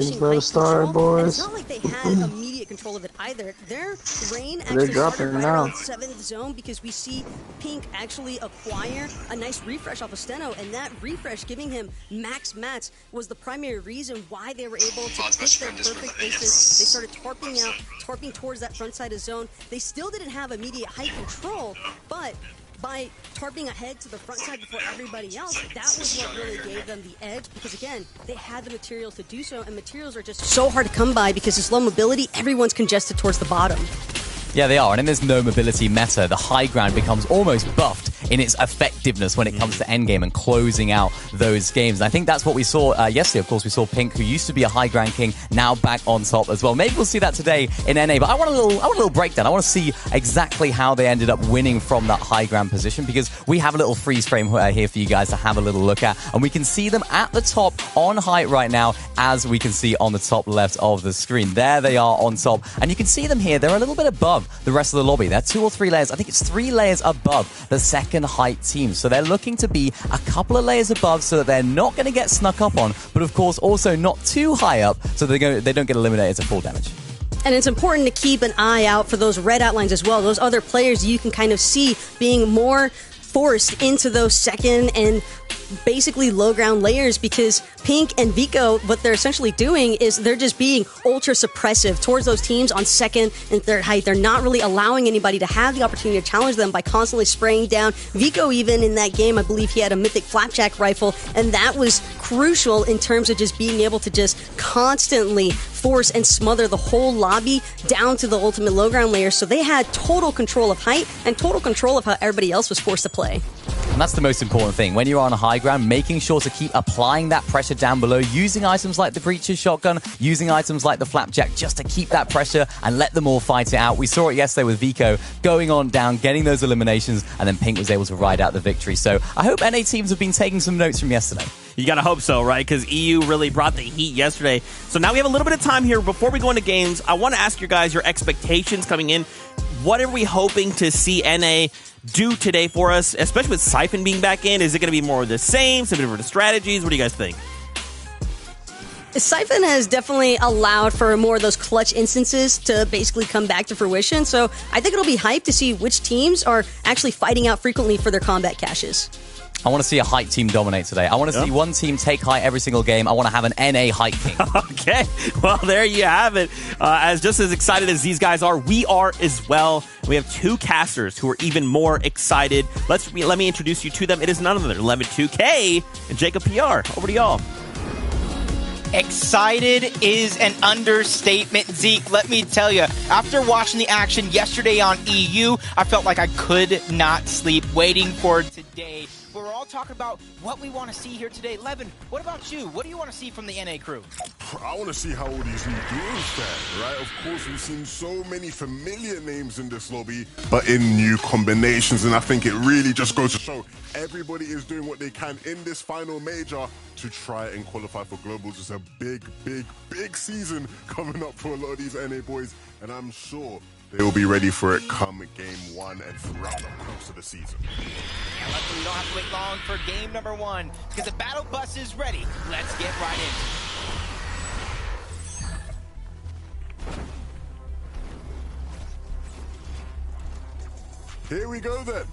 About to start, and it's boys. not like they had immediate control of it either. Their reign They're actually started dropping right now. around 7th zone because we see Pink actually acquire a nice refresh off of Steno, and that refresh giving him max mats was the primary reason why they were able to pick their perfect instance. They started tarping towards that front side of zone. They still didn't have immediate height control, but by tarping ahead to the front side before everybody else, that was what really gave them the edge because, again, they had the materials to do so, and materials are just so hard to come by because it's low mobility, everyone's congested towards the bottom. Yeah, they are. And in this no mobility meta, the high ground becomes almost buffed in its effectiveness when it comes to endgame and closing out those games. And I think that's what we saw yesterday. Of course, we saw Pink, who used to be a high ground king, now back on top as well. Maybe we'll see that today in NA, but I want a little breakdown. I want to see exactly how they ended up winning from that high ground position, because we have a little freeze frame here for you guys to have a little look at. And we can see them at the top on height right now, as we can see on the top left of the screen. There they are on top. And you can see them here. They're a little bit above the rest of the lobby. They're 2 or 3 layers. I think it's 3 layers above the second height team. So they're looking to be a couple of layers above so that they're not going to get snuck up on, but of course also not too high up so they don't get eliminated to full damage. And it's important to keep an eye out for those red outlines as well. Those other players you can kind of see being more forced into those second and basically low ground layers, because Pink and Vico, what they're essentially doing is they're just being ultra suppressive towards those teams on second and third height. They're not really allowing anybody to have the opportunity to challenge them by constantly spraying down. Vico, even in that game, I believe he had a mythic flapjack rifle, and that was crucial in terms of just being able to just constantly force and smother the whole lobby down to the ultimate low ground layer. So they had total control of height and total control of how everybody else was forced to play. And that's the most important thing. When you're on a high ground, making sure to keep applying that pressure down below, using items like the Breacher's shotgun, using items like the flapjack, just to keep that pressure and let them all fight it out. We saw it yesterday with Vico going on down, getting those eliminations, and then Pink was able to ride out the victory. So I hope NA teams have been taking some notes from yesterday. You gotta hope so, right? Because EU really brought the heat yesterday. So now we have a little bit of time here before we go into games. I want to ask you guys your expectations coming in. What are we hoping to see NA do today for us, especially with Siphon being back in? Is it going to be more of the same, some different strategies? What do you guys think? Siphon has definitely allowed for more of those clutch instances to basically come back to fruition. So I think it'll be hype to see which teams are actually fighting out frequently for their combat caches. I want to see a height team dominate today. I want to see one team take height every single game. I want to have an NA height king. Okay, well, there you have it. As just as excited as these guys are, we are as well. We have 2 casters who are even more excited. Let me introduce you to them. It is none other than 11-2K and Jacob PR. Over to y'all. Excited is an understatement, Zeke. Let me tell you, after watching the action yesterday on EU, I felt like I could not sleep waiting for today. We're all talking about what we want to see here today. Levin, what about you? What do you want to see from the NA crew? I want to see how all these new duos stand, right? Of course, we've seen so many familiar names in this lobby, but in new combinations, and I think it really just goes to show everybody is doing what they can in this final major to try and qualify for globals. It's a big, big, big season coming up for a lot of these NA boys, and I'm sure they will be ready for it come game 1 and throughout the course of the season. Yeah, luckily we don't have to wait long for game number 1 because the battle bus is ready. Let's get right in. Here we go then.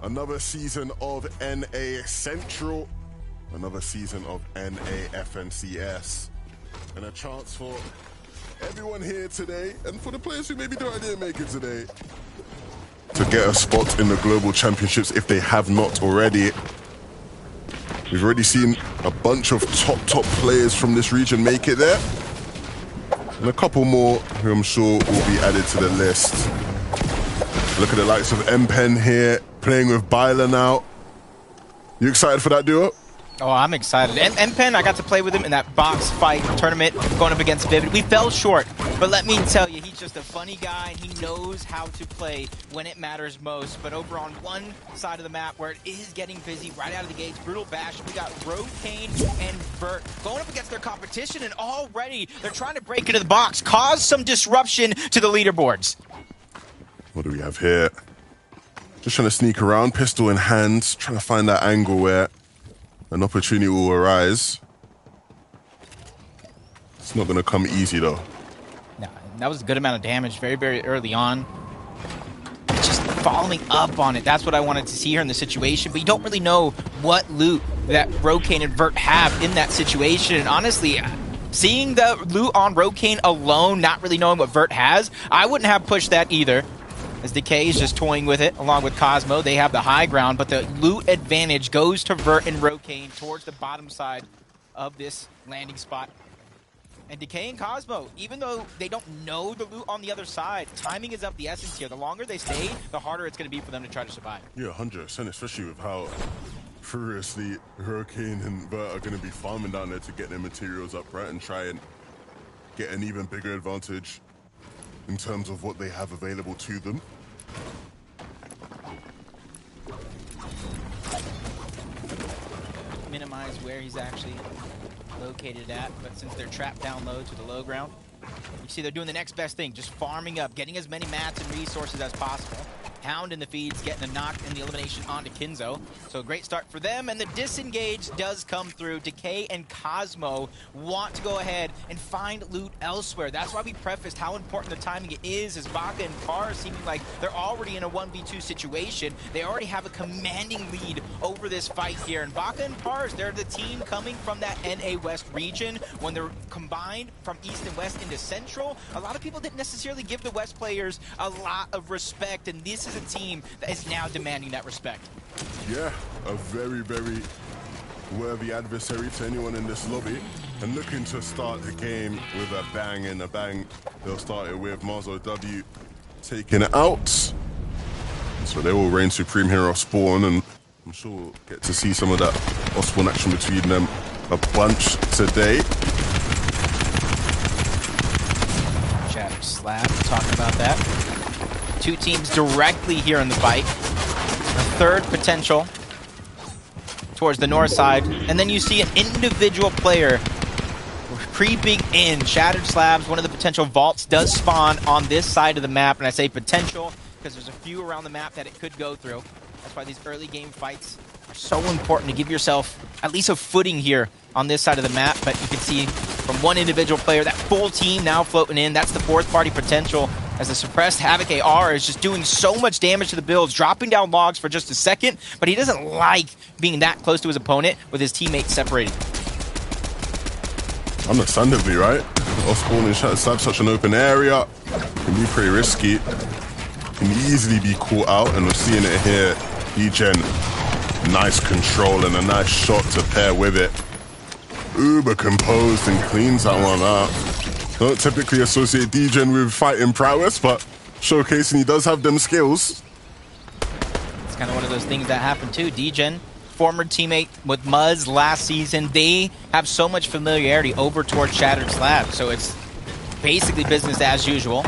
Another season of NA Central. Another season of NA FNCS. And a chance for everyone here today, and for the players who maybe didn't make it today, to get a spot in the Global Championships if they have not already. We've already seen a bunch of top players from this region make it there. And a couple more who I'm sure will be added to the list. Look at the likes of M-Pen here, playing with Byler now. You excited for that duo? Oh, I'm excited. M-Pen, I got to play with him in that box fight tournament going up against Vivid. We fell short, but let me tell you, he's just a funny guy. He knows how to play when it matters most. But over on one side of the map where it is getting busy right out of the gates, Brutal Bash, we got Rokane and Vert going up against their competition, and already they're trying to break into the box, cause some disruption to the leaderboards. What do we have here? Just trying to sneak around, pistol in hand, trying to find that angle where an opportunity will arise. It's not going to come easy, though. No, that was a good amount of damage very, very early on. Just following up on it. That's what I wanted to see here in the situation. But you don't really know what loot that Rokane and Vert have in that situation. And honestly, seeing the loot on Rokane alone, not really knowing what Vert has, I wouldn't have pushed that either. As Decay is just toying with it, along with Cosmo. They have the high ground, but the loot advantage goes to Vert and Rokane towards the bottom side of this landing spot. And Decay and Cosmo, even though they don't know the loot on the other side, timing is of the essence here. The longer they stay, the harder it's going to be for them to try to survive. Yeah, 100%, especially with how furiously Hurricane and Vert are going to be farming down there to get their materials up, right, and try and get an even bigger advantage in terms of what they have available to them. Minimize where he's actually located at, but since they're trapped down low to the low ground, you see they're doing the next best thing, just farming up, getting as many mats and resources as possible. Hound in the feeds, getting a knock and the elimination onto Kinzo. So a great start for them, and the disengage does come through. Decay and Cosmo want to go ahead and find loot elsewhere. That's why we prefaced how important the timing is, as Baka and Par seeming like they're already in a 1v2 situation. They already have a commanding lead over this fight here. And Baka and Pars, they're the team coming from that NA West region. When they're combined from East and West into Central, a lot of people didn't necessarily give the West players a lot of respect, and this is a team that is now demanding that respect. Yeah, a very, very worthy adversary to anyone in this lobby, and looking to start the game with a bang and a bang. They'll start it with Marzo W taking it out. So they will reign supreme here off spawn, and I'm sure we'll get to see some of that off spawn action between them a bunch today. Shattered Slab talking about that. Two teams directly here in the fight. A third potential towards the north side. And then you see an individual player creeping in. Shattered Slabs, one of the potential vaults, does spawn on this side of the map. And I say potential because there's a few around the map that it could go through. That's why these early game fights are so important, to give yourself at least a footing here on this side of the map. But you can see from one individual player, that full team now floating in. That's the fourth party potential, as the suppressed Havoc AR is just doing so much damage to the builds, dropping down logs for just a second, but he doesn't like being that close to his opponent with his teammates separated. Understandably, right? Off spawn and Shattered Slab, such an open area, can be pretty risky. Can easily be caught out, and we're seeing it here. Degen, nice control and a nice shot to pair with it. Uber composed and cleans that one up. Don't typically associate Degen with fighting prowess, but showcasing he does have them skills. It's kind of one of those things that happen too. Degen, former teammate with Muzz last season, they have so much familiarity over towards Shattered Slab, so it's basically business as usual.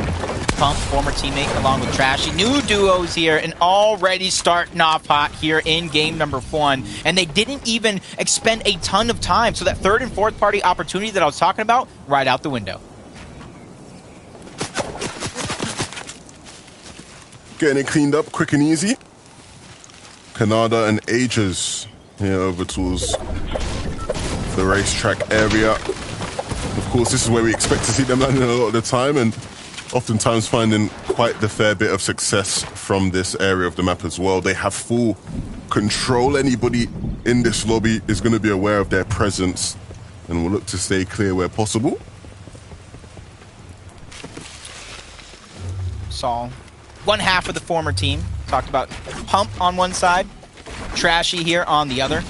Pump, former teammate, along with Trashy. New duos here, and already starting off hot here in game number 1. And they didn't even expend a ton of time, so that third and fourth party opportunity that I was talking about, right out the window. Getting it cleaned up quick and easy. Canada and Ages here over towards the racetrack area. Of course, this is where we expect to see them landing a lot of the time, and oftentimes finding quite the fair bit of success from this area of the map as well. They have full control. Anybody in this lobby is going to be aware of their presence, and will look to stay clear where possible. Saw one half of the former team. Talked about Pump on one side, Trashy here on the other.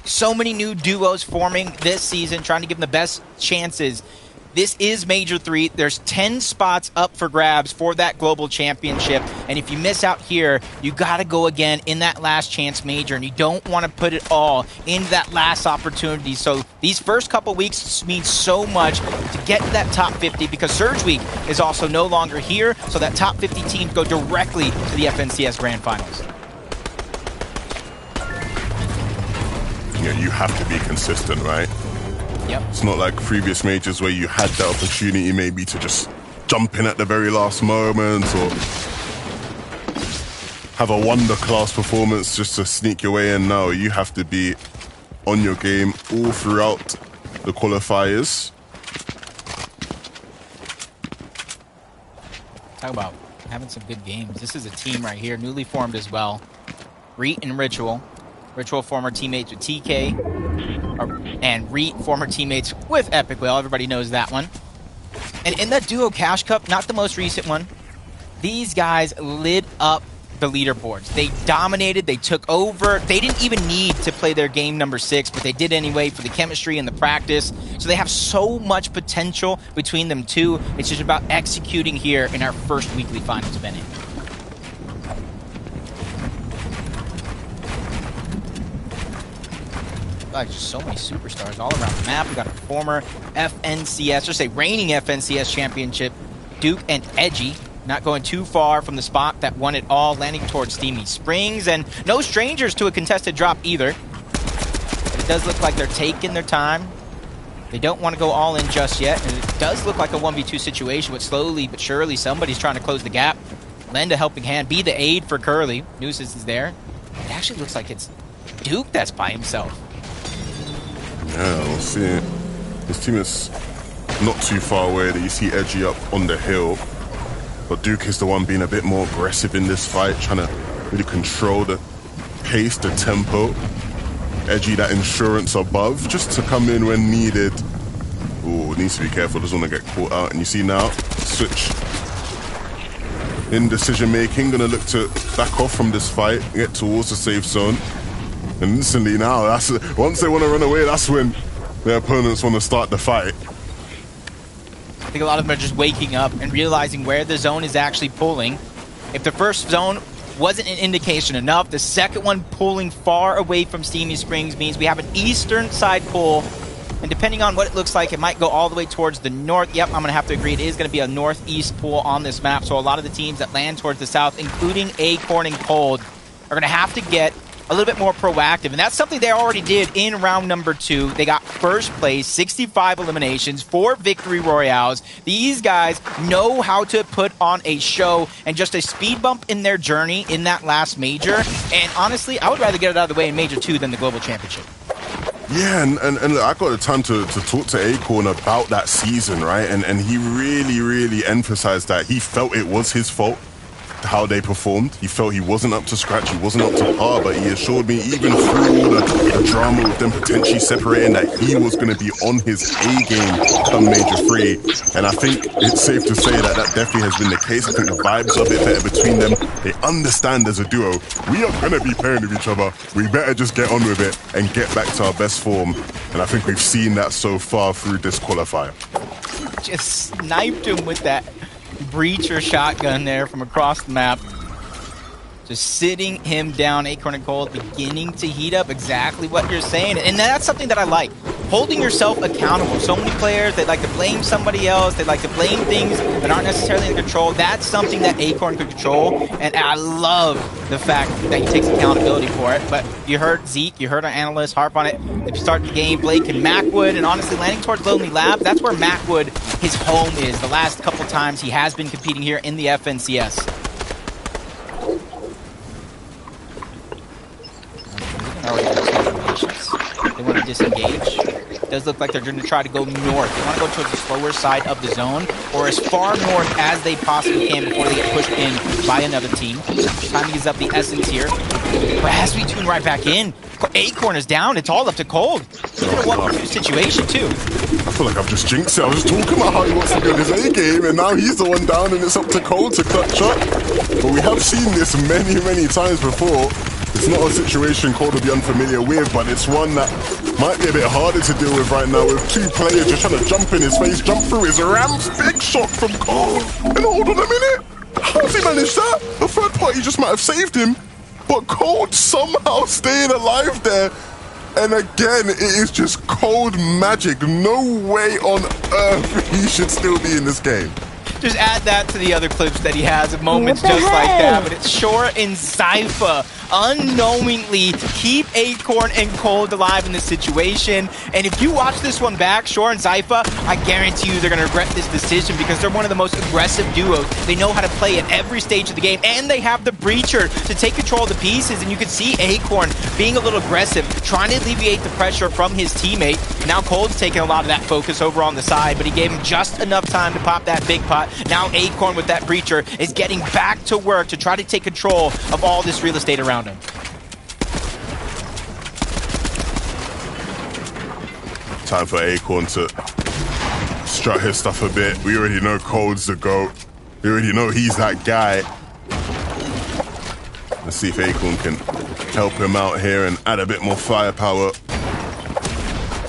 So many new duos forming this season, trying to give them the best chances. This is Major 3. There's 10 spots up for grabs for that global championship. And if you miss out here, you got to go again in that last chance major. And you don't want to put it all in that last opportunity. So these first couple weeks mean so much to get to that top 50, because Surge Week is also no longer here. So that top 50 teams go directly to the FNCS Grand Finals. Yeah, you have to be consistent, right? Yep. It's not like previous majors where you had that opportunity maybe to just jump in at the very last moment, or have a wonder class performance just to sneak your way in. No, you have to be on your game all throughout the qualifiers. Talk about having some good games. This is a team right here, newly formed as well. Reet and Ritual. Ritual former teammates with TK. And Reet former teammates with Epic Whale. Everybody knows that one. And in that duo Cash Cup, not the most recent one, these guys lit up the leaderboards. They dominated, they took over. They didn't even need to play their game number 6, but they did anyway for the chemistry and the practice. So they have so much potential between them two. It's just about executing here in our first weekly finals of NA. Like, just so many superstars all around the map. We got a former FNCS, or say reigning FNCS championship, Duke and Edgy. Not going too far from the spot that won it all, landing towards Steamy Springs, and no strangers to a contested drop either. But it does look like they're taking their time. They don't want to go all in just yet, and it does look like a 1v2 situation, but slowly but surely somebody's trying to close the gap. Lend a helping hand, be the aid for Curly. Nooses is there. It actually looks like it's Duke that's by himself. Yeah, we'll see it. His team is not too far away. You see Edgy up on the hill. But Duke is the one being a bit more aggressive in this fight, trying to really control the pace, the tempo. Edgy, that insurance above, just to come in when needed. Ooh, needs to be careful, doesn't want to get caught out. And you see now, switch in decision making, gonna look to back off from this fight, get towards the safe zone. And instantly now, once they want to run away, that's when their opponents want to start the fight. I think a lot of them are just waking up and realizing where the zone is actually pulling. If the first zone wasn't an indication enough, the second one pulling far away from Steamy Springs means we have an eastern side pull. And depending on what it looks like, it might go all the way towards the north. Yep, I'm going to have to agree. It is going to be a northeast pull on this map. So a lot of the teams that land towards the south, including Acorn and Cold, are going to have to get a little bit more proactive, and that's something they already did in round number 2. They got first place, 65 eliminations, 4 victory royales. These guys know how to put on a show, and just a speed bump in their journey in that last major. And honestly, I would rather get it out of the way in Major 2 than the Global Championship. Yeah, and look, I got the time to talk to Acorn about that season, right? And he really emphasized that he felt it was his fault how they performed. He felt he wasn't up to scratch, he wasn't up to par, but he assured me even through all the drama with them potentially separating that he was going to be on his A game come Major 3. And I think it's safe to say that that definitely has been the case. I think the vibes are a bit better between them. They understand as a duo, we are going to be playing with each other. We better just get on with it and get back to our best form. And I think we've seen that so far through this qualifier. Just sniped him with that breacher shotgun there from across the map. Just sitting him down. Acorn and Cold beginning to heat up, exactly what you're saying. And that's something that I like. Holding yourself accountable. So many players, they like to blame somebody else. They like to blame things that aren't necessarily in control. That's something that Acorn could control. And I love the fact that he takes accountability for it. But you heard Zeke, you heard our analyst harp on it. If you start the game, Blake and Macwood, and honestly landing towards Lonely Labs, that's where Macwood, his home is. The last couple times he has been competing here in the FNCS. They want to disengage. It does look like they're going to try to go north. They want to go towards the slower side of the zone, or as far north as they possibly can before they get pushed in by another team. Timing is up the essence here. But as we tune right back in, Acorn is down. It's all up to Cold. He's in a 1v2 situation, too. I feel like I've just jinxed it. I was just talking about how he wants to be on his A game, and now he's the one down, and it's up to Cold to clutch up. But we have seen this many times before. It's not a situation Cold will be unfamiliar with, but it's one that might be a bit harder to deal with right now, with 2 players just trying to jump in his face, jump through his ramps. Big shot from Cold. And hold on a minute. How's he managed that? The third party just might have saved him, but Cold somehow staying alive there. And again, it is just Cold magic. No way on earth he should still be in this game. Just add that to the other clips that he has of moments just like that. But it's Shore and Zypha unknowingly keep Acorn and Cold alive in this situation. And if you watch this one back, Shore and Zypha, I guarantee you they're going to regret this decision, because they're one of the most aggressive duos. They know how to play at every stage of the game, and they have the breacher to take control of the pieces. And you can see Acorn being a little aggressive, trying to alleviate the pressure from his teammate. Now Cold's taking a lot of that focus over on the side, but he gave him just enough time to pop that big pot. Now Acorn with that Breacher is getting back to work to try to take control of all this real estate around him. Time for Acorn to strut his stuff a bit. We already know Cold's the GOAT. We already know he's that guy. Let's see if Acorn can help him out here and add a bit more firepower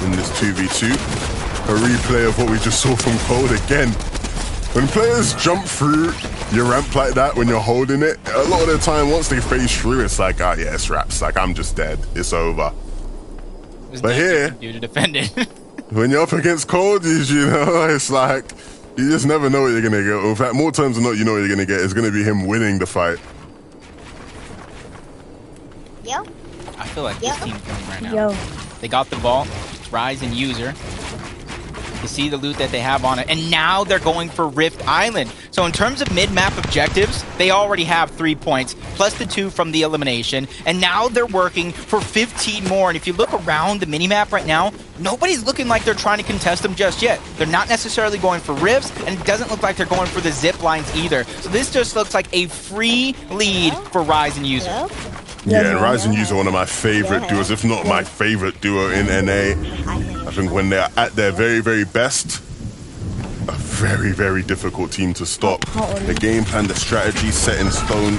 in this 2v2. A replay of what we just saw from Cold again. When players jump through your ramp like that when you're holding it, a lot of the time once they phase through, it's like, oh yeah, it's wraps. Like, I'm just dead. It's over. But here, to defend it. when you're up against Cold, you know, it's like, you just never know what you're going to get. In fact, more times than not, you know what you're going to get. It's going to be him winning the fight. Yo. I feel like this team's coming right now. Yo. They got the vault. Rise and User. You see the loot that they have on it. And now they're going for Rift Island. So in terms of mid-map objectives, they already have 3 points, plus the 2 from the elimination. And now they're working for 15 more. And if you look around the minimap right now, nobody's looking like they're trying to contest them just yet. They're not necessarily going for rifts, and it doesn't look like they're going for the zip lines either. So this just looks like a free lead for Rise and User. Yo. Yeah, Rise and User are one of my favorite duos, if not my favorite duo in NA. I think when they're at their very, very best, a very, very difficult team to stop. The game plan, the strategy set in stone,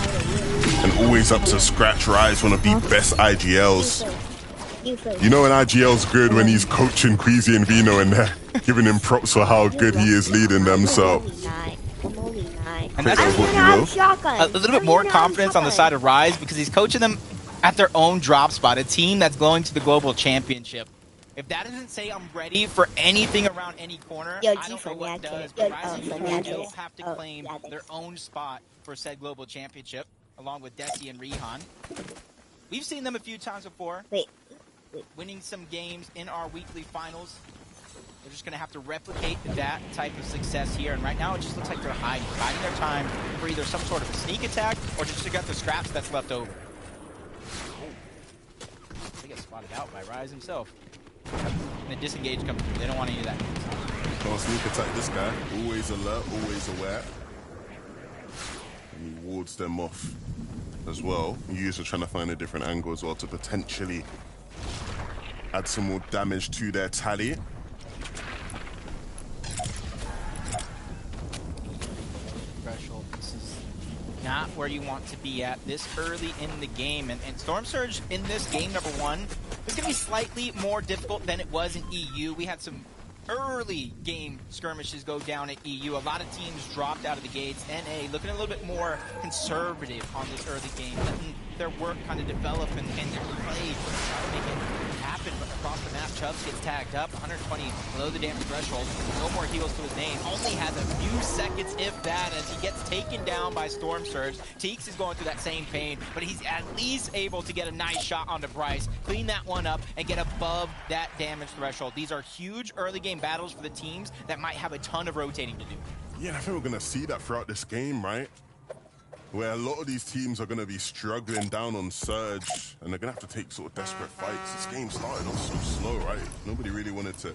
and always up to scratch. Rise, one of the best IGLs. You know an IGL's good when he's coaching Queasy and Vino and they're giving him props for how good he is leading them, so... And that's a little bit more confidence on the side of Rise because he's coaching them at their own drop spot, a team that's going to the global championship. If that doesn't say I'm ready for anything around any corner, I don't know what does. But Rise and User still have to claim their own spot for said global championship, along with Desi and Rihan. We've seen them a few times before, winning some games in our weekly finals. They're just going to have to replicate that type of success here. And right now, it just looks like they're biding their time for either some sort of a sneak attack or just to get the scraps that's left over. They get spotted out by Rise himself. And the disengage comes through. They don't want to do that. Can't sneak attack this guy. Always alert, always aware. And he wards them off as well. User trying to find a different angle as well to potentially add some more damage to their tally. Threshold. This is not where you want to be at this early in the game. And Storm Surge in this game, number one, is going to be slightly more difficult than it was in EU. We had some early game skirmishes go down at EU. A lot of teams dropped out of the gates. NA looking a little bit more conservative on this early game, letting their work kind of develop and their play make it happen. But across the map, Chubbs gets tagged up, 120 below the damage threshold. No more heals to his name. Only has a few seconds, if that, as he gets taken down by Storm Surge. Teeks is going through that same pain, but he's at least able to get a nice shot onto Bryce, clean that one up, and get above that damage threshold. These are huge early game battles for the teams that might have a ton of rotating to do. Yeah, I think we're going to see that throughout this game, right? Where a lot of these teams are going to be struggling down on Surge, and they're going to have to take sort of desperate fights. This game started off so slow, right? Nobody really wanted to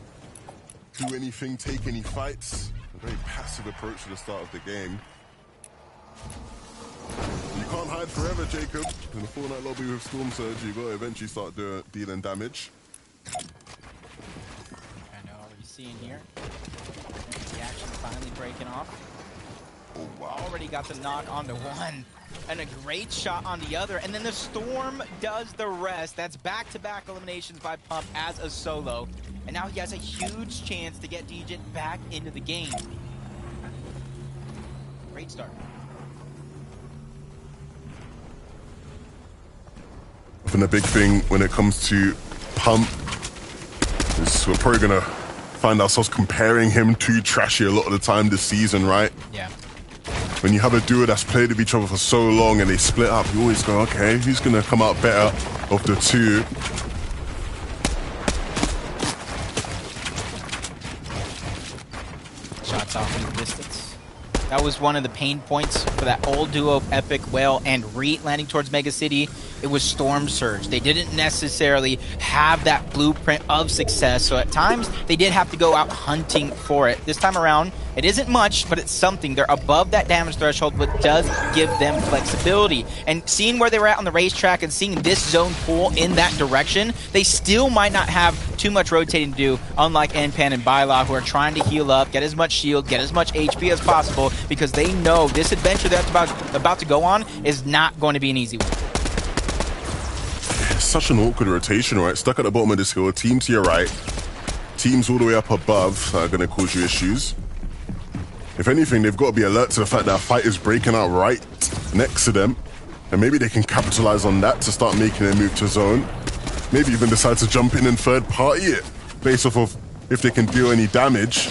do anything, take any fights. A very passive approach to the start of the game. You can't hide forever, Jacob. In the Fortnite lobby with Storm Surge, you've got to eventually start dealing damage. I know, already seeing here. The action finally breaking off. Oh, wow. Already got the knock onto one, and a great shot on the other, and then the Storm does the rest. That's back-to-back eliminations by Pump as a solo, and now he has a huge chance to get Dejit back into the game. Great start. And the big thing when it comes to Pump is we're probably going to find ourselves comparing him to Trashy a lot of the time this season, right? Yeah. When you have a duo that's played with each other for so long and they split up, you always go, okay, who's going to come out better of the two? Shots off in the distance. That was one of the pain points for that old duo of Epic, Whale, and Reet landing towards Mega City. it was Storm Surge. They didn't necessarily have that blueprint of success, so at times they did have to go out hunting for it. This time around, it isn't much, but it's something. They're above that damage threshold, but does give them flexibility. And seeing where they were at on the racetrack and seeing this zone pull in that direction, they still might not have too much rotating to do, unlike NPen and Byla, who are trying to heal up, get as much shield, get as much HP as possible, because they know this adventure that's about to go on is not going to be an easy one. It's such an awkward rotation, right? Stuck at the bottom of this hill, team to your right, teams all the way up above are going to cause you issues. If anything, they've got to be alert to the fact that a fight is breaking out right next to them, and maybe they can capitalize on that to start making their move to zone. Maybe even decide to jump in and third party it, based off of if they can deal any damage.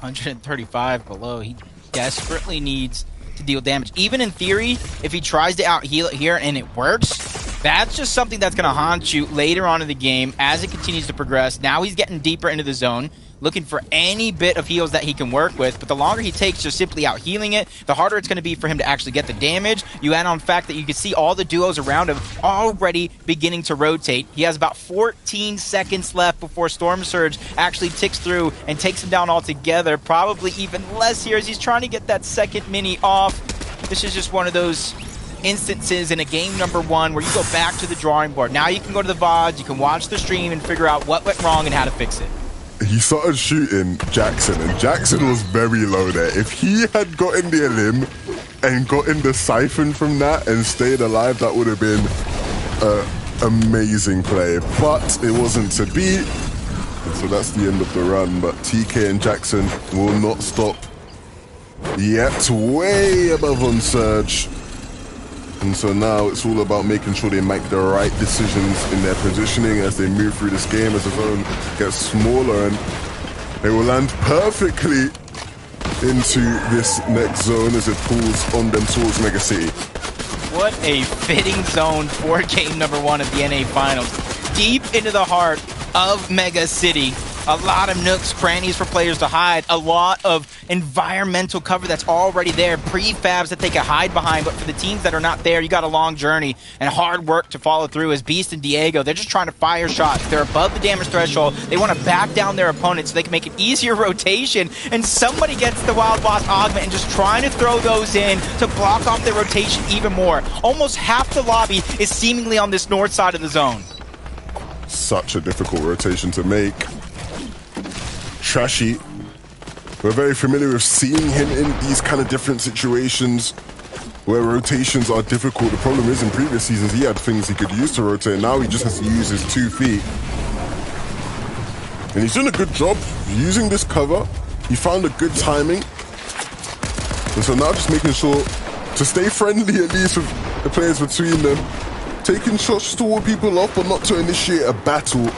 135 below. He desperately needs to deal damage. Even in theory, if he tries to out-heal it here and it works, that's just something that's going to haunt you later on in the game as it continues to progress. Now he's getting deeper into the zone, looking for any bit of heals that he can work with, but the longer he takes just simply out healing it, the harder it's going to be for him to actually get the damage. You add on the fact that you can see all the duos around him already beginning to rotate. He has about 14 seconds left before Storm Surge actually ticks through and takes him down altogether. Probably even less here as he's trying to get that second mini off. This is just one of those instances in a game number one where you go back to the drawing board. Now you can go to the VODs, you can watch the stream and figure out what went wrong and how to fix it. He started shooting Jackson, and Jackson was very low there. If he had gotten the limb and gotten the siphon from that and stayed alive, that would have been an amazing play. But it wasn't to be, and so that's the end of the run. But TK and Jackson will not stop yet, way above on Surge. And so now it's all about making sure they make the right decisions in their positioning as they move through this game, as the zone gets smaller, and they will land perfectly into this next zone as it pulls on them towards Mega City. What a fitting zone for game number one of the NA Finals. Deep into the heart of Mega City. A lot of nooks, crannies for players to hide. A lot of environmental cover that's already there. Prefabs that they can hide behind. But for the teams that are not there, you got a long journey and hard work to follow through. As Beast and Diego, they're just trying to fire shots. They're above the damage threshold. They want to back down their opponents so they can make an easier rotation. And somebody gets the Wild Boss Augment and just trying to throw those in to block off their rotation even more. Almost half the lobby is seemingly on this north side of the zone. Such a difficult rotation to make. Trashy, we're very familiar with seeing him in these kind of different situations where rotations are difficult. The problem is in previous seasons he had things he could use to rotate. Now he just has to use his 2 feet. And he's doing a good job using this cover. He found a good timing. And so now just making sure to stay friendly at least with the players between them. Taking shots to ward people off, but not to initiate a battle.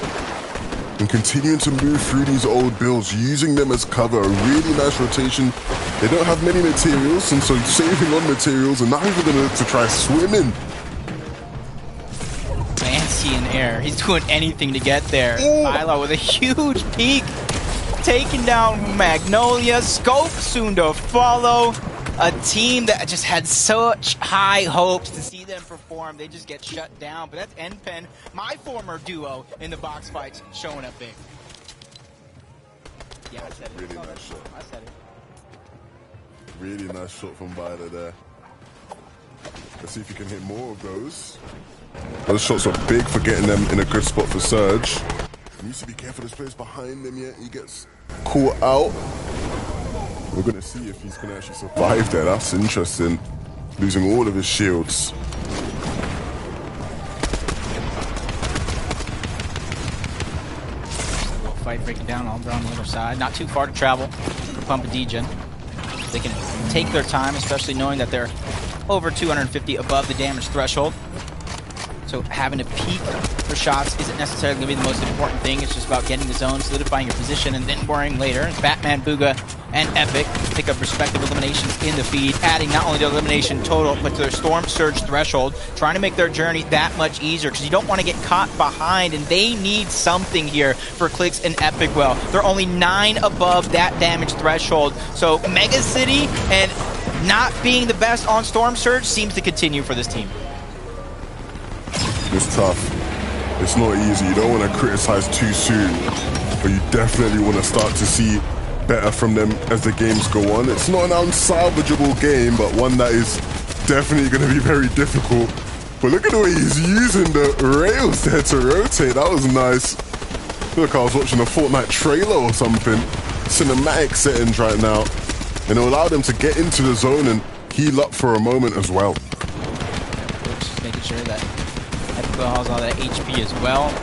And continuing to move through these old builds, using them as cover. A really nice rotation. They don't have many materials, and so saving on materials, and now even going to try swimming. Fancy in air. He's doing anything to get there. Byla with a huge peek. Taking down Magnolia. Scope soon to follow. A team that just had such high hopes to see them perform. They just get shut down. But that's NPen, my former duo in the box fights, showing up big. Yeah, I said it. Really nice shot. I said it. Really nice shot from Byla there. Let's see if you can hit more of those. Those shots are big for getting them in a good spot for Surge. He needs to be careful, there's players behind him yet. He gets caught out. We're going to see if he's going to actually survive there. That's interesting. Losing all of his shields. Fight breaking down all on the other side. Not too far to travel for Pump and Degen. They can take their time, especially knowing that they're over 250 above the damage threshold. So having to peak for shots isn't necessarily going to be the most important thing. It's just about getting the zone, solidifying your position, and then worrying later. And Batman, Bugha, and Epic pick up respective eliminations in the feed, adding not only the elimination total, but to their Storm Surge threshold, trying to make their journey that much easier, because you don't want to get caught behind, and they need something here for Clix and Epic. Well, they're only 9 above that damage threshold. So Mega City and not being the best on Storm Surge seems to continue for this team. It's tough. It's not easy. You don't want to criticize too soon, but you definitely want to start to see better from them as the games go on. It's not an unsalvageable game, but one that is definitely going to be very difficult. But look at the way he's using the rails there to rotate. That was nice. Look, I was watching a Fortnite trailer or something. Cinematic settings right now. And it'll allow them to get into the zone and heal up for a moment as well. Just making sure that Epico has all that HP as well.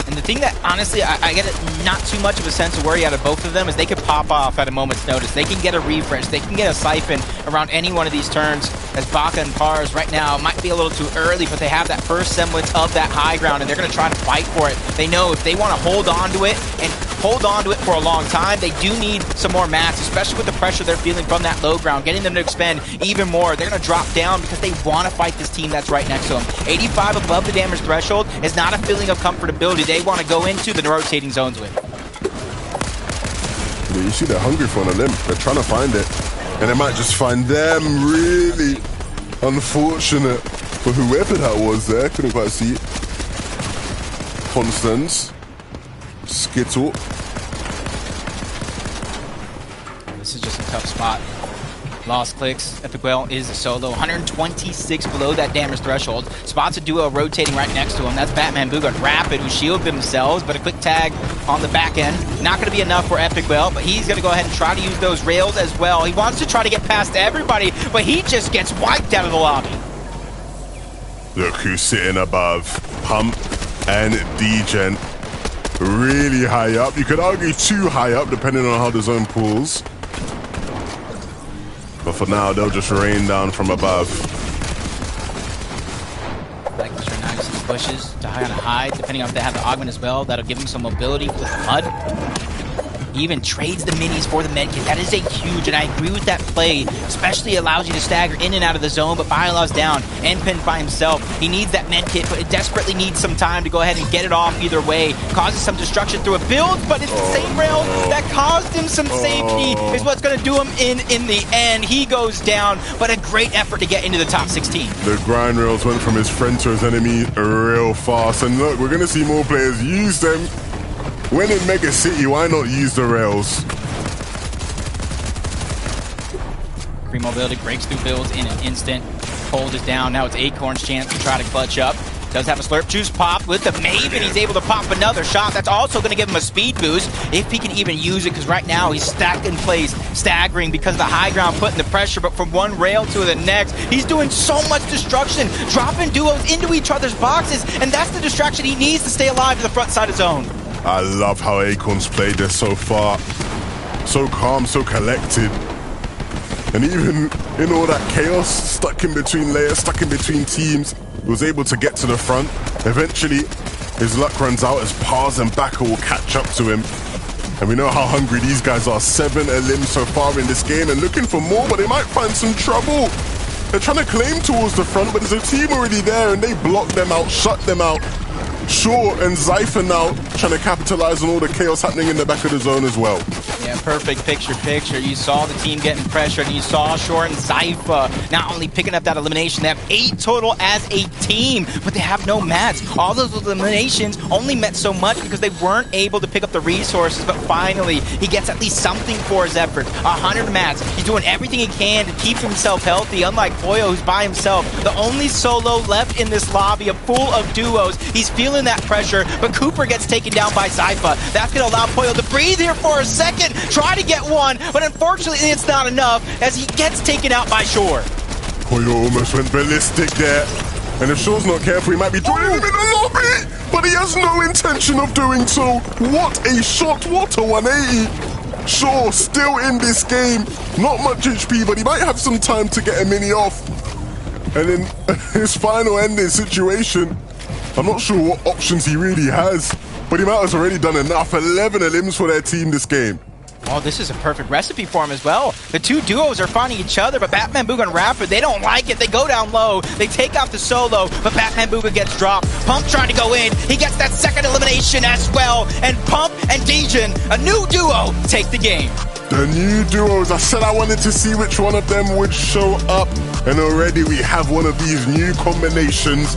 And the thing that, honestly, I get not too much of a sense of worry out of both of them is they could pop off at a moment's notice. They can get a refresh. They can get a siphon around any one of these turns, as Baka and Pars right now might be a little too early, but they have that first semblance of that high ground, and they're going to try to fight for it. They know if they want to hold on to it and hold on to it for a long time, they do need some more mats, especially with the pressure they're feeling from that low ground, getting them to expend even more. They're going to drop down because they want to fight this team that's right next to them. 85 above the damage threshold is not a feeling of comfortability they want to go into the rotating zones with. Yeah, you see they're hungry for an limb. They're trying to find it. And they might just find them. Really unfortunate for whoever that was there. Couldn't quite see it. Constance. Skittle. This is just a tough spot. Lost clicks. Epic Whale is a solo. 126 below that damage threshold. Spots a duo rotating right next to him. That's Batman Booga and Rapid, who shield themselves, but a quick tag on the back end. Not going to be enough for Epic Whale, but he's going to go ahead and try to use those rails as well. He wants to try to get past everybody, but he just gets wiped out of the lobby. Look who's sitting above. Pump and Degen. Really high up. You could argue too high up, depending on how the zone pulls. But for now, they'll just rain down from above. Like this right now, you see the bushes to high on a high, depending on if they have the augment as well. That'll give them some mobility with the mud. He even trades the minis for the medkit. That is a huge, and I agree with that play. Especially allows you to stagger in and out of the zone, but Biolaw's down. Npen by himself. He needs that medkit, but it desperately needs some time to go ahead and get it off either way. Causes some destruction through a build, but it's the same rail that caused him some safety is what's going to do him in the end. He goes down, but a great effort to get into the top 16. The grind rails went from his friend to his enemy real fast. And look, we're going to see more players use them. When in Mega City, why not use the rails? Free mobility breaks through builds in an instant. Cold is down. Now it's Acorn's chance to try to clutch up. Does have a slurp juice pop with the Maven. He's able to pop another shot. That's also going to give him a speed boost if he can even use it, because right now he's stacked in place, staggering because of the high ground putting the pressure, but from one rail to the next, he's doing so much destruction, dropping duos into each other's boxes, and that's the distraction he needs to stay alive to the front side of zone. I love how Acorn's played this so far. So calm, so collected. And even in all that chaos, stuck in between layers, stuck in between teams, he was able to get to the front. Eventually, his luck runs out as Pars and Baka will catch up to him. And we know how hungry these guys are. 7 elims so far in this game and looking for more, but they might find some trouble. They're trying to claim towards the front, but there's a team already there and they block them out, shut them out. Shaw and Zypher now trying to capitalize on all the chaos happening in the back of the zone as well. Yeah, perfect picture. You saw the team getting pressure, and you saw Shaw and Zypher not only picking up that elimination, they have 8 total as a team, but they have no mats. All those eliminations only meant so much because they weren't able to pick up the resources, but finally, he gets at least something for his effort. 100 mats. He's doing everything he can to keep himself healthy, unlike Poyo, who's by himself. The only solo left in this lobby, full of duos. He's feeling that pressure, but Cooper gets taken down by Zypher. That's going to allow Poyo to breathe here for a second, try to get one, but unfortunately it's not enough as he gets taken out by Shore. Poyo almost went ballistic there. And if Shaw's not careful, he might be joining him in the lobby, but he has no intention of doing so. What a shot, what a 180. Shaw still in this game. Not much HP, but he might have some time to get a mini off. And in his final ending situation, I'm not sure what options he really has, but he might have already done enough. 11 elims for their team this game. Oh, this is a perfect recipe for him as well. The two duos are finding each other, but Batman Booga and Rapid, they don't like it. They go down low. They take out the solo, but Batman Booga gets dropped. Pump trying to go in. He gets that second elimination as well. And Pump and Degen, a new duo, take the game. The new duos. I said I wanted to see which one of them would show up. And already we have one of these new combinations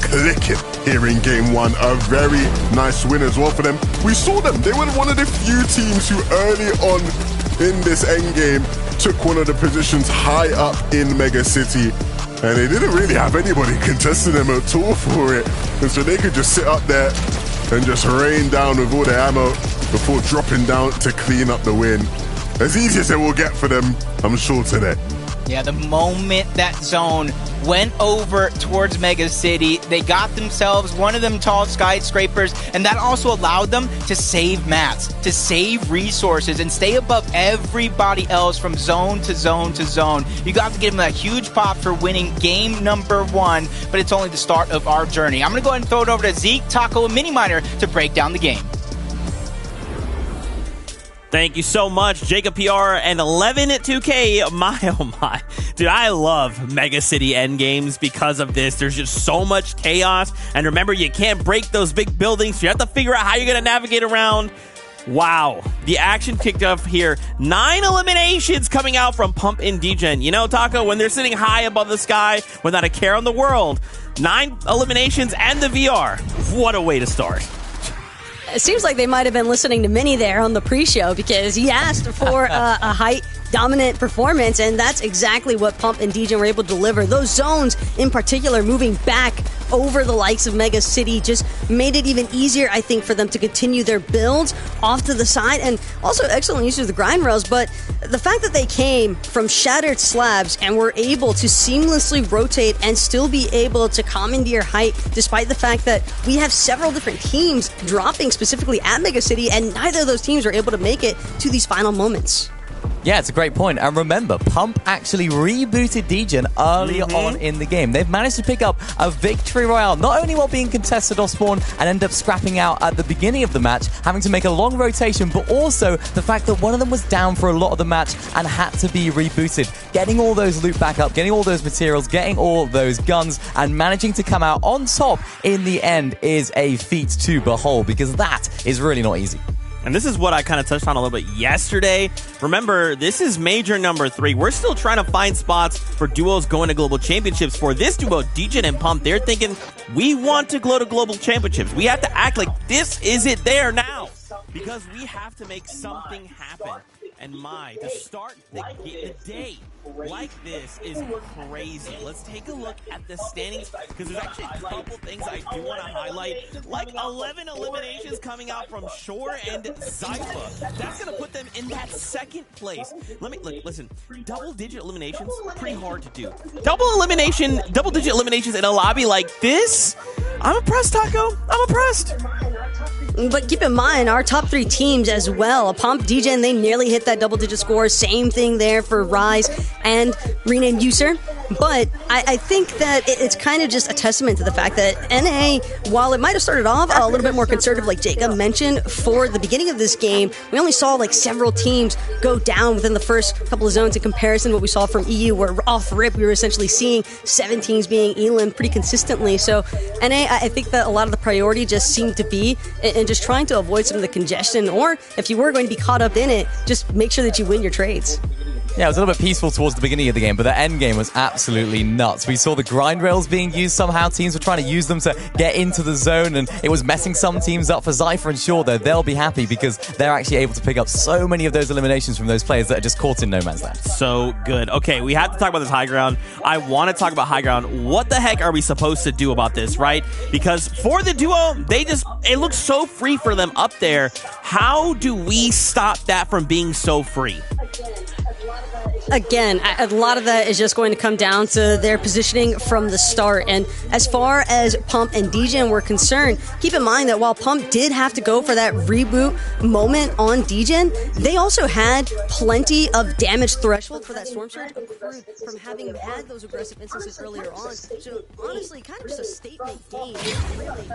clicking here in game one. A very nice win as well for them. We saw them. They were one of the few teams who early on in this endgame took one of the positions high up in Mega City. And they didn't really have anybody contesting them at all for it. And so they could just sit up there and just rain down with all the ammo before dropping down to clean up the win. As easy as it will get for them, I'm sure, today. Yeah, the moment that zone went over towards Mega City, they got themselves one of them tall skyscrapers, and that also allowed them to save mats, to save resources, and stay above everybody else from zone to zone to zone. You got to give them a huge pop for winning game number one, but it's only the start of our journey. I'm going to go ahead and throw it over to Zeke, Taco, and Miniminer to break down the game. Thank you so much, Jacob PR and 11-2K. My, oh my. Dude, I love Mega City endgames because of this. There's just so much chaos. And remember, you can't break those big buildings. So you have to figure out how you're going to navigate around. Wow. The action kicked off here. 9 eliminations coming out from Pump and Degen. You know, Taco, when they're sitting high above the sky without a care in the world, 9 eliminations and the VR. What a way to start. It seems like they might have been listening to Minnie there on the pre-show because he asked for a height dominant performance, and that's exactly what Pump and Degen were able to deliver. Those zones in particular moving back over the likes of Mega City just made it even easier, I think, for them to continue their builds off to the side, and also excellent use of the grind rails. But the fact that they came from shattered slabs and were able to seamlessly rotate and still be able to commandeer height, despite the fact that we have several different teams dropping specifically at Mega City, and neither of those teams are able to make it to these final moments. Yeah, it's a great point. And remember, Pump actually rebooted Degen early on in the game. They've managed to pick up a victory royale, not only while being contested off spawn and end up scrapping out at the beginning of the match, having to make a long rotation, but also the fact that one of them was down for a lot of the match and had to be rebooted. Getting all those loot back up, getting all those materials, getting all those guns, and managing to come out on top in the end is a feat to behold, because that is really not easy. And this is what I kind of touched on a little bit yesterday. Remember, this is major number 3. We're still trying to find spots for duos going to global championships. For this duo, Degen and Pump, they're thinking, we want to go to global championships. We have to act like this is it there now, because we have to make something happen. And to start the day like this is crazy. Let's take a look at the standings, because there's actually a couple things I do want to highlight, like 11 eliminations coming out from Shore and Zypha. That's going to put them in that second place. Listen, double-digit eliminations, pretty hard to do. Double-digit eliminations in a lobby like this? I'm impressed, Taco. I'm impressed. But keep in mind, our top 3 teams as well. Pump, Degen, they nearly hit that double-digit score. Same thing there for Rise and Renamed User. But I think that it's kind of just a testament to the fact that NA, while it might have started off a little bit more conservative, like Jacob mentioned, for the beginning of this game, we only saw like several teams go down within the first couple of zones in comparison to what we saw from EU, where off rip we were essentially seeing 7 teams being elim pretty consistently. So NA, I think that a lot of the priority just seemed to be in just trying to avoid some of the congestion, or if you were going to be caught up in it, just make sure that you win your trades. Yeah, it was a little bit peaceful towards the beginning of the game, but the end game was absolutely nuts. We saw the grind rails being used somehow. Teams were trying to use them to get into the zone, and it was messing some teams up. For Zypha and Shore, though, they'll be happy because they're actually able to pick up so many of those eliminations from those players that are just caught in no man's land. So good. Okay, we have to talk about this high ground. I want to talk about high ground. What the heck are we supposed to do about this, right? Because for the duo, it looks so free for them up there. How do we stop that from being so free? Again, a lot of that is just going to come down to their positioning from the start. And as far as Pump and Degen were concerned, keep in mind that while Pump did have to go for that reboot moment on Degen, they also had plenty of damage threshold for that Storm Surge accrued from having had those aggressive instances earlier on. So honestly, kind of just a statement game, really,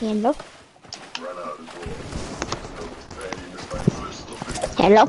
Hello. Hello.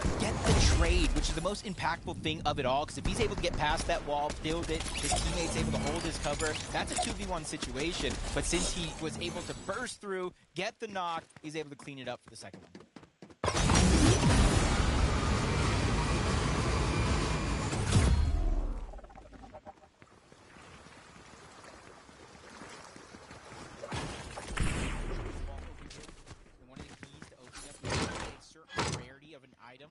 to get the trade, which is the most impactful thing of it all, because if he's able to get past that wall, build it, his teammates able to hold his cover, that's a 2v1 situation. But since he was able to burst through, get the knock, he's able to clean it up for the second one. One of the keys to opening up a certain rarity of an item.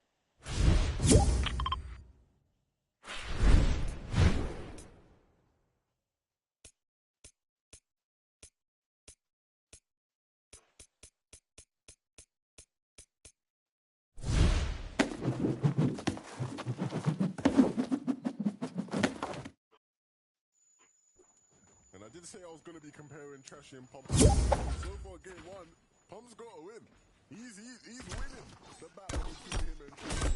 And I did say I was going to be comparing Trashy and Pump. So far, game one, Pump's got to win. He's winning the battle between him and Trashy.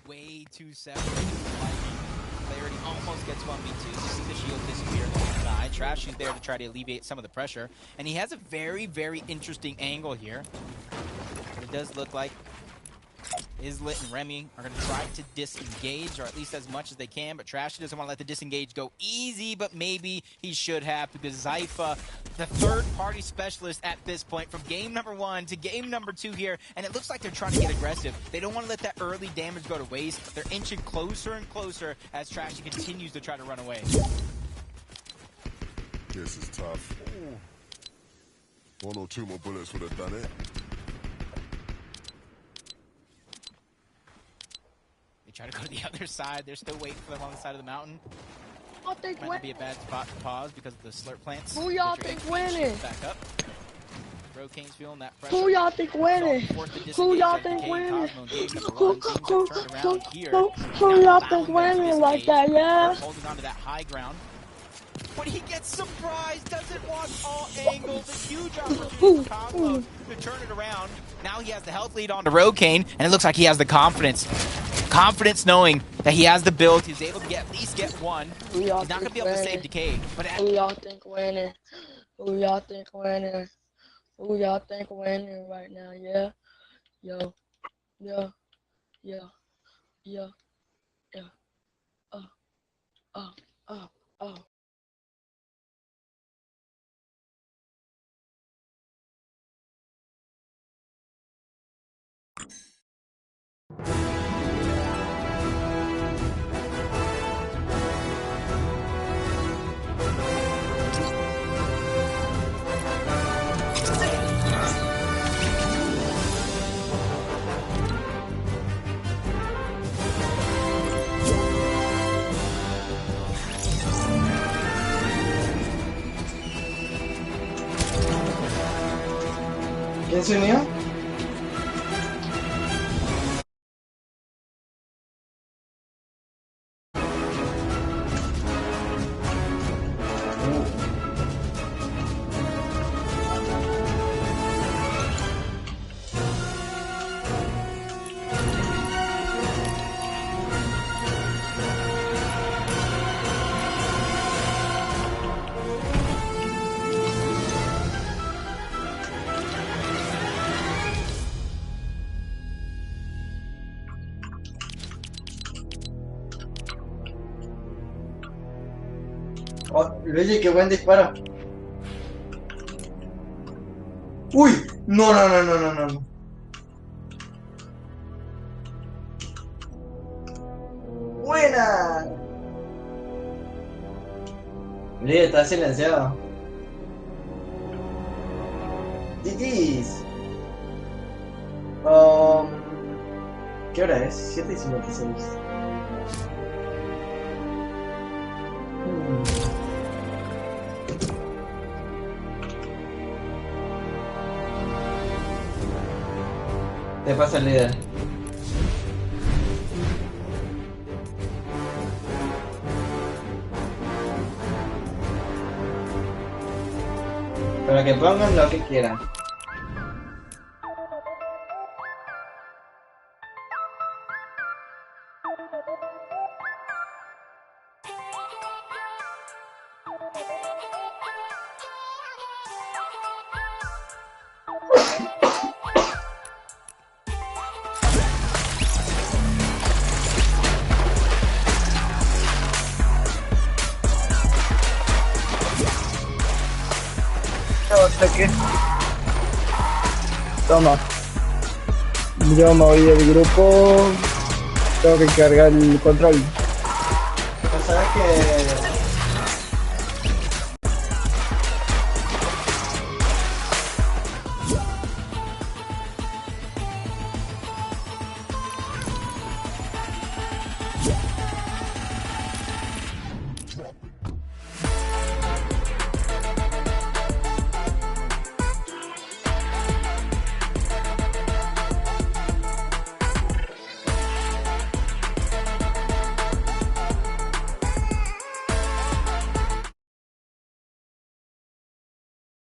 Way too separated. Clarity almost gets 1v2. You see the shield disappear on the side. Trashy's there to try to alleviate some of the pressure. And he has a very, very interesting angle here. It does look like Islet and Remy are going to try to disengage, or at least as much as they can, but Trashy doesn't want to let the disengage go easy, but maybe he should have, because Zypha, the third-party specialist at this point, from game number 1 to game number 2 here, and it looks like they're trying to get aggressive. They don't want to let that early damage go to waste. They're inching closer and closer as Trashy continues to try to run away. This is tough. Ooh. 1 or 2 more bullets would have done it. They try to go to the other side. They're still waiting for them on the side of the mountain. I think Might not be a bad spot to pause because of the slurp plants. Who y'all think winning? Back up. Rokane's feeling that pressure. Who y'all think winning? Who y'all think winning? Who y'all think winning like that, yeah? Holding on to that high ground. But he gets surprised, doesn't watch all angles. A huge opportunity for Cosmo to turn it around. Now he has the health lead on to Rokane, and it looks like he has the confidence. Confidence knowing that he has the build. He's able to at least get one. He's not going to be able to save Decay. But who y'all think winning? Who y'all think winning? Who y'all think winning right now, yeah? Yo. Yo. Yo. Yo. Yo. Oh. Oh. Oh. Oh. ¿Quién se unió? Oh, Luigi, qué buen disparo. Uy, no, no, no, no, no, no, no. Buena. Luigi, está silenciado. GG's. ¿Qué hora es? 7:56. Te pasa el líder. Pero que pongan lo que quieran. Toma. Yo me voy del grupo. Tengo que cargar el control. Pero sabes que